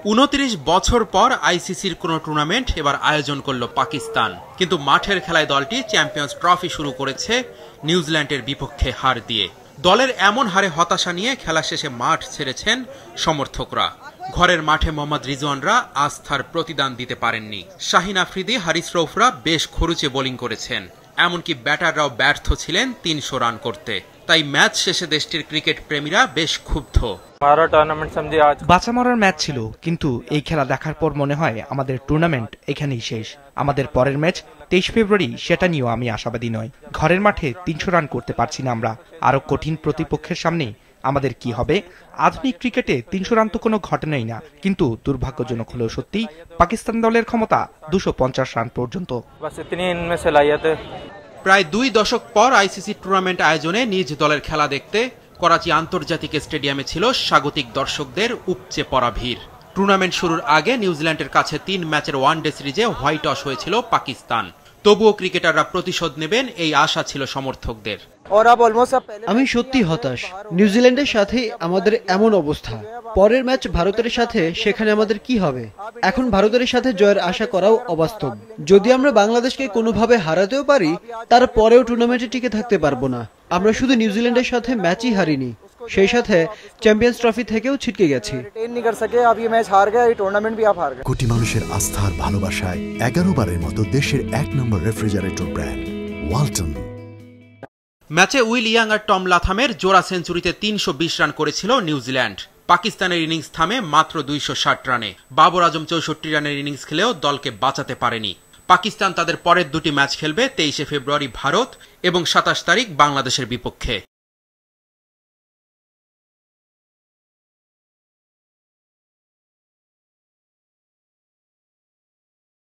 29 বছর পর আইসিসির কোনো টুর্নামেন্ট এবার আয়োজন করল পাকিস্তান, কিন্তু মাঠের খেলায় দলটি চ্যাম্পিয়ন্স ট্রফি শুরু করেছে নিউজিল্যান্ডের বিপক্ষে হার দিয়ে। দলের এমন হারে হতাশা নিয়ে খেলা শেষে মাঠ ছেড়েছেন সমর্থকরা। ঘরের মাঠে মোহাম্মদ রিজওয়ানরা আস্থার প্রতিদান দিতে পারেননি। শাহিন আফ্রিদি, হারিস রৌফরা বেশ খরুচে বোলিং করেছেন, এমনকি ব্যাটাররাও ব্যর্থ ছিলেন 300 রান করতে। তাই ম্যাচ শেষে দেশটির ক্রিকেট প্রেমীরা বেশ ক্ষুব্ধ। বাঁচা মরার ম্যাচ ছিল, কিন্তু এই খেলা দেখার পর মনে হয় আমাদের টুর্নামেন্ট এখানেই শেষ। আমাদের পরের ম্যাচ 23 ফেব্রুয়ারি, সেটা নিয়েও আমি আশাবাদী নয়। ঘরের মাঠে 300 রান করতে পারছি না আমরা, আরো কঠিন প্রতিপক্ষের সামনে আমাদের কি হবে? আধুনিক ক্রিকেটে 300 রান তো কোনো ঘটনাই না, কিন্তু দুর্ভাগ্যজনক হলেও সত্যি পাকিস্তান দলের ক্ষমতা 250 রান পর্যন্ত। প্রায় 2 দশক পর আইসিসি টুর্নামেন্ট আয়োজনে নিজ দলের খেলা দেখতে করাচি আন্তর্জাতিক স্টেডিয়ামে ছিল স্বাগতিক দর্শকদের উপচে পড়া ভিড়। টুর্নামেন্ট শুরুর আগে নিউজিল্যান্ডের কাছে 3 ম্যাচের ওয়ানডে সিরিজে হোয়াইট ওয়াশ হয়েছিল পাকিস্তান। তবুও ক্রিকেটাররা প্রতিশোধ নেবেন এই আশা ছিল সমর্থকদের। আমি সত্যি হতাশ। নিউজিল্যান্ডের সাথে আমাদের এমন অবস্থা, পরের ম্যাচ ভারতের সাথে, সেখানে আমাদের কি হবে? এখন ভারতের সাথে জয়ের আশা করাও অবাস্তব। যদি আমরা বাংলাদেশকে কোনোভাবে হারাতেও পারি, তারপরেও টুর্নামেন্টে টিকে থাকতে পারবো না। আমরা শুধু নিউজিল্যান্ডের সাথে ম্যাচই হারিনি, সেই সাথে চ্যাম্পিয়ন্স ট্রফি থেকেও ছিটকে গেছি। কোটি মানুষের আস্থার ভালোবাসায় 11 বারের মতো দেশের 1 নম্বর রেফ্রিজারেটর ব্র্যান্ড ওয়ালটন। ম্যাচে উইল ইয়াং আর টম লাথামের জোড়া সেঞ্চুরিতে 320 রান করেছিল নিউজিল্যান্ড। পাকিস্তানের ইনিংস থামে মাত্র 260 রানে। বাবর আজম 64 রানের ইনিংস খেলেও দলকে বাঁচাতে পারেনি। পাকিস্তান তাদের পরের 2টি ম্যাচ খেলবে 23 ফেব্রুয়ারি ভারত এবং 27 তারিখ বাংলাদেশের বিপক্ষে।